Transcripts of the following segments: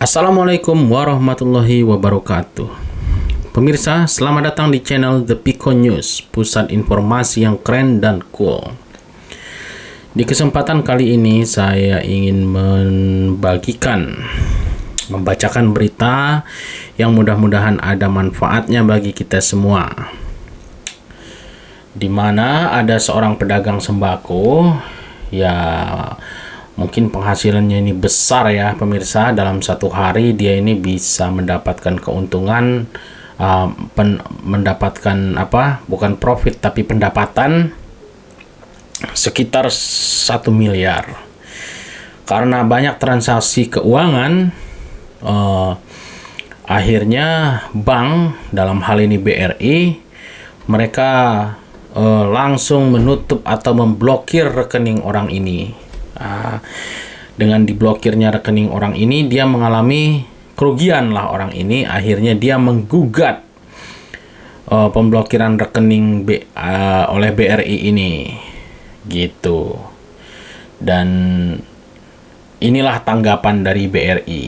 Assalamualaikum warahmatullahi wabarakatuh. Pemirsa, selamat datang di channel The Pico News, pusat informasi yang keren dan cool. Di kesempatan kali ini saya ingin membacakan berita yang mudah-mudahan ada manfaatnya bagi kita semua. Di mana ada seorang pedagang sembako, ya mungkin penghasilannya ini besar ya pemirsa. Dalam satu hari dia ini bisa mendapatkan keuntungan, bukan profit tapi pendapatan sekitar 1 miliar. Karena banyak transaksi keuangan, akhirnya bank, dalam hal ini BRI, mereka langsung menutup atau memblokir rekening orang ini. Dengan diblokirnya rekening orang ini, dia mengalami kerugian lah orang ini. Akhirnya dia menggugat pemblokiran rekening oleh BRI ini, gitu. Dan inilah tanggapan dari BRI,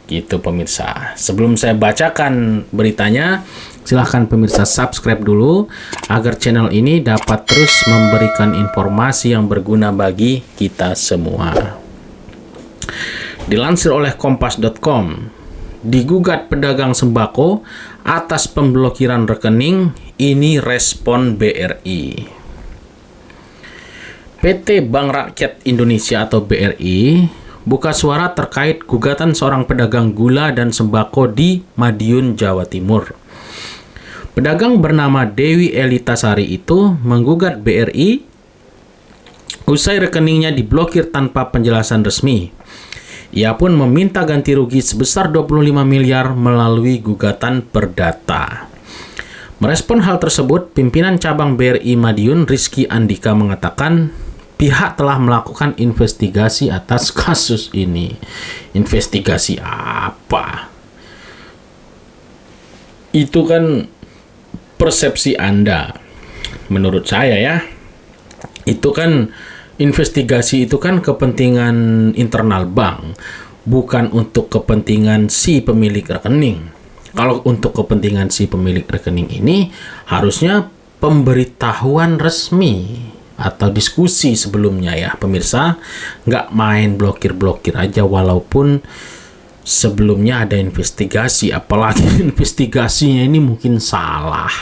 gitu pemirsa. Sebelum saya bacakan beritanya, silahkan pemirsa subscribe dulu agar channel ini dapat terus memberikan informasi yang berguna bagi kita semua. Dilansir oleh kompas.com, digugat pedagang sembako atas pemblokiran rekening, ini respon BRI. PT Bank Rakyat Indonesia atau BRI buka suara terkait gugatan seorang pedagang gula dan sembako di Madiun, Jawa Timur. Pedagang bernama Dewi Elitasari itu menggugat BRI usai rekeningnya diblokir tanpa penjelasan resmi. Ia pun meminta ganti rugi sebesar 25 miliar melalui gugatan perdata. Merespon hal tersebut, pimpinan cabang BRI Madiun Rizky Andika mengatakan pihak telah melakukan investigasi atas kasus ini. Investigasi apa? Itu kan persepsi Anda. Menurut saya ya, itu kan investigasi itu kan kepentingan internal bank, bukan untuk kepentingan si pemilik rekening. Kalau untuk kepentingan si pemilik rekening ini, harusnya pemberitahuan resmi atau diskusi sebelumnya ya pemirsa. Nggak main blokir-blokir aja walaupun sebelumnya ada investigasi. Apalagi investigasinya ini mungkin salah,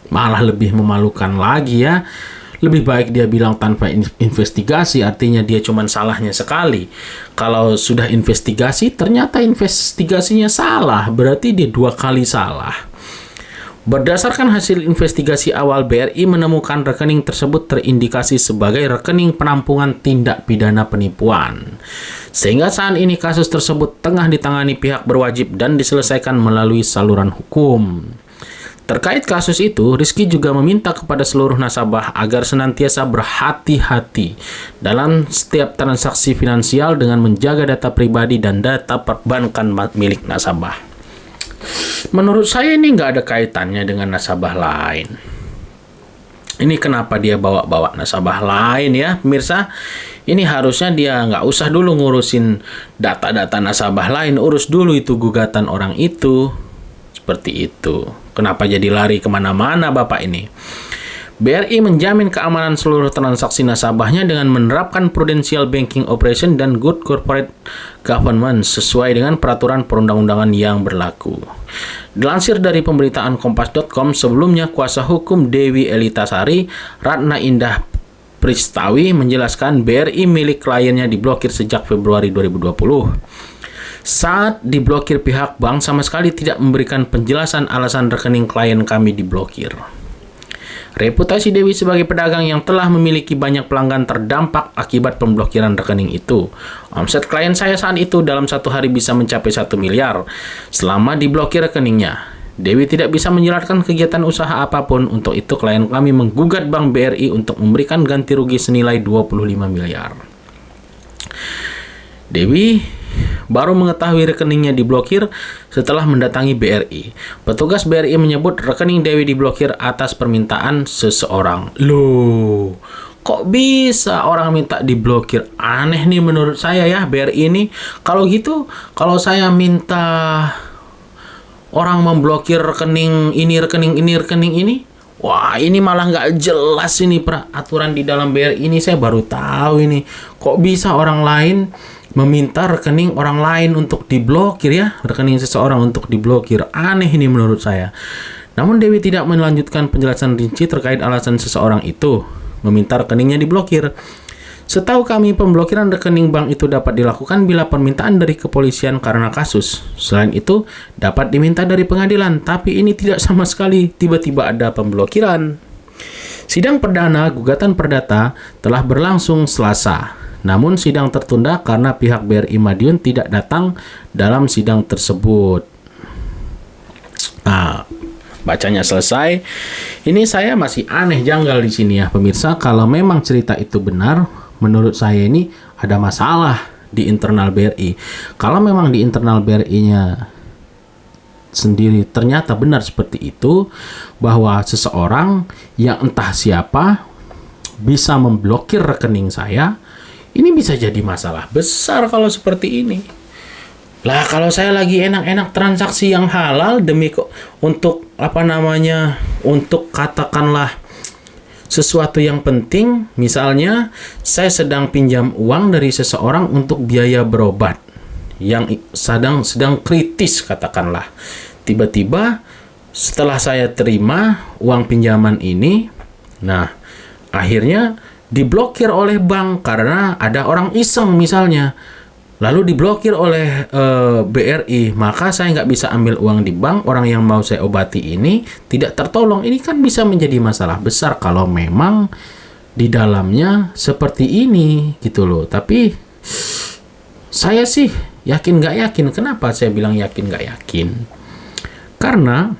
malah lebih memalukan lagi ya. Lebih baik dia bilang tanpa investigasi, artinya dia cuma salahnya sekali. Kalau sudah investigasi ternyata investigasinya salah, berarti dia 2 kali salah. Berdasarkan hasil investigasi awal, BRI menemukan rekening tersebut terindikasi sebagai rekening penampungan tindak pidana penipuan. Sehingga saat ini kasus tersebut tengah ditangani pihak berwajib dan diselesaikan melalui saluran hukum. Terkait kasus itu, Rizky juga meminta kepada seluruh nasabah agar senantiasa berhati-hati dalam setiap transaksi finansial dengan menjaga data pribadi dan data perbankan milik nasabah. Menurut saya ini nggak ada kaitannya dengan nasabah lain. Ini kenapa dia bawa-bawa nasabah lain ya pemirsa? Ini harusnya dia nggak usah dulu ngurusin data-data nasabah lain, urus dulu itu gugatan orang itu. Seperti itu. Kenapa jadi lari kemana-mana Bapak ini? BRI menjamin keamanan seluruh transaksi nasabahnya dengan menerapkan prudential banking operation dan good corporate governance sesuai dengan peraturan perundang-undangan yang berlaku. Dilansir dari pemberitaan kompas.com, sebelumnya kuasa hukum Dewi Elitasari, Ratna Indah Pristawi, menjelaskan BRI milik kliennya diblokir sejak Februari 2020. Saat diblokir, pihak bank sama sekali tidak memberikan penjelasan alasan rekening klien kami diblokir. Reputasi Dewi sebagai pedagang yang telah memiliki banyak pelanggan terdampak akibat pemblokiran rekening itu. Omset klien saya saat itu dalam satu hari bisa mencapai 1 miliar selama diblokir rekeningnya. Dewi tidak bisa menjalankan kegiatan usaha apapun. Untuk itu klien kami menggugat Bank BRI untuk memberikan ganti rugi senilai 25 miliar. Dewi baru mengetahui rekeningnya diblokir setelah mendatangi BRI. Petugas BRI menyebut rekening Dewi diblokir atas permintaan seseorang. Loh, Kok bisa orang minta diblokir? Aneh nih menurut saya ya, BRI ini. Kalau gitu, kalau saya minta orang memblokir rekening ini, rekening ini, rekening ini, wah ini malah nggak jelas ini peraturan di dalam BRI ini. Saya baru tahu ini. Kok bisa orang lain meminta rekening orang lain untuk diblokir ya? Rekening seseorang untuk diblokir. Aneh ini menurut saya. Namun Dewi tidak melanjutkan penjelasan rinci terkait alasan seseorang itu meminta rekeningnya diblokir. Setahu kami, pemblokiran rekening bank itu dapat dilakukan bila permintaan dari kepolisian karena kasus. Selain itu, dapat diminta dari pengadilan, tapi ini tidak sama sekali tiba-tiba ada pemblokiran. Sidang perdana gugatan perdata telah berlangsung Selasa. Namun sidang tertunda karena pihak BRI Madiun tidak datang dalam sidang tersebut. Nah, bacanya selesai. Ini saya masih aneh janggal di sini ya pemirsa. Kalau memang cerita itu benar, menurut saya ini ada masalah di internal BRI. Kalau memang di internal BRI-nya sendiri ternyata benar seperti itu, bahwa seseorang yang entah siapa bisa memblokir rekening saya, ini bisa jadi masalah besar kalau seperti ini. Lah kalau saya lagi enak-enak transaksi yang halal demi untuk untuk katakanlah sesuatu yang penting, misalnya saya sedang pinjam uang dari seseorang untuk biaya berobat yang sedang kritis katakanlah. Tiba-tiba setelah saya terima uang pinjaman ini, nah akhirnya diblokir oleh bank karena ada orang iseng misalnya. Lalu diblokir oleh BRI, maka saya nggak bisa ambil uang di bank, orang yang mau saya obati ini tidak tertolong. Ini kan bisa menjadi masalah besar kalau memang di dalamnya seperti ini gitu loh. Tapi saya sih yakin nggak yakin. Kenapa saya bilang yakin nggak yakin? Karena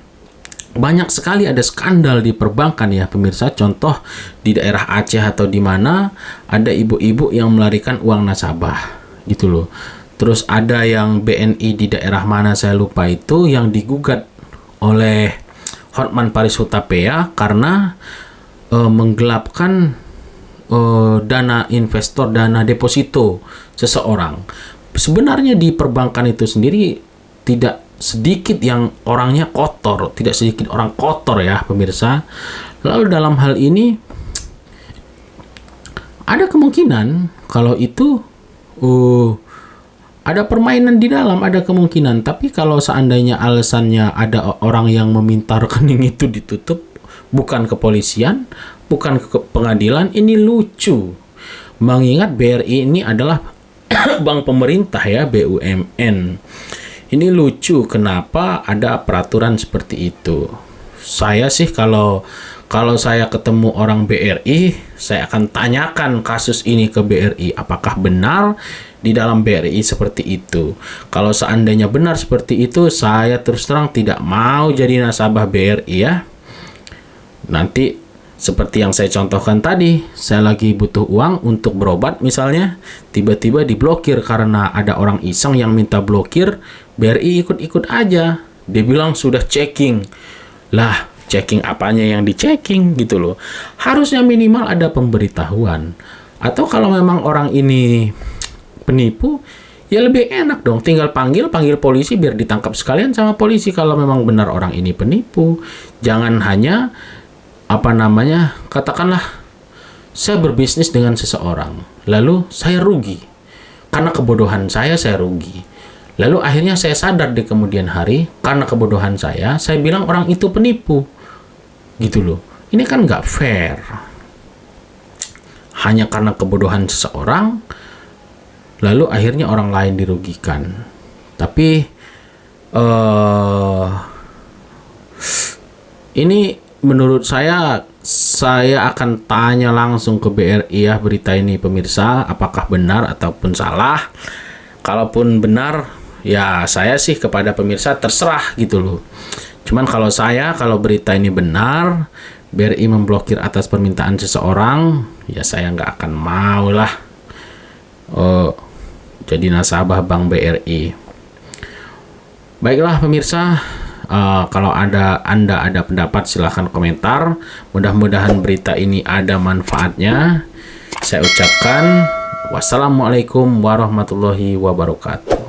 banyak sekali ada skandal di perbankan ya pemirsa. Contoh di daerah Aceh atau di mana ada ibu-ibu yang melarikan uang nasabah gitu loh. Terus ada yang BNI di daerah mana saya lupa itu yang digugat oleh Hotman Paris Hutapea karena menggelapkan dana investor, dana deposito seseorang. Sebenarnya di perbankan itu sendiri tidak sedikit yang orangnya kotor, tidak sedikit orang kotor ya pemirsa. Lalu dalam hal ini ada kemungkinan kalau itu ada permainan di dalam, ada kemungkinan. Tapi kalau seandainya alasannya ada orang yang meminta rekening itu ditutup, bukan kepolisian, bukan ke pengadilan, ini lucu. Mengingat BRI ini adalah bank pemerintah ya, BUMN. Ini lucu kenapa ada peraturan seperti itu. Saya sih kalau saya ketemu orang BRI, saya akan tanyakan kasus ini ke BRI. Apakah benar di dalam BRI seperti itu? Kalau seandainya benar seperti itu, saya terus terang tidak mau jadi nasabah BRI ya. Nanti seperti yang saya contohkan tadi, saya lagi butuh uang untuk berobat misalnya, tiba-tiba diblokir karena ada orang iseng yang minta blokir, BRI ikut-ikut aja. Dia bilang sudah checking. Lah, checking apanya yang dicekking gitu loh. Harusnya minimal ada pemberitahuan. Atau kalau memang orang ini penipu, ya lebih enak dong. Tinggal panggil polisi biar ditangkap sekalian sama polisi kalau memang benar orang ini penipu. Jangan hanya katakanlah saya berbisnis dengan seseorang, lalu saya rugi. Karena kebodohan saya rugi. Lalu akhirnya saya sadar di kemudian hari, karena kebodohan saya bilang orang itu penipu. Gitu loh. Ini kan nggak fair. Hanya karena kebodohan seseorang, lalu akhirnya orang lain dirugikan. Tapi ini menurut saya akan tanya langsung ke BRI ya berita ini pemirsa, apakah benar ataupun salah. Kalaupun benar, ya saya sih kepada pemirsa terserah gitu loh. Cuman kalau berita ini benar, BRI memblokir atas permintaan seseorang, ya saya nggak akan mau lah jadi nasabah Bank BRI. Baiklah pemirsa, kalau Anda ada pendapat silahkan komentar. Mudah-mudahan berita ini ada manfaatnya. Saya ucapkan wassalamualaikum warahmatullahi wabarakatuh.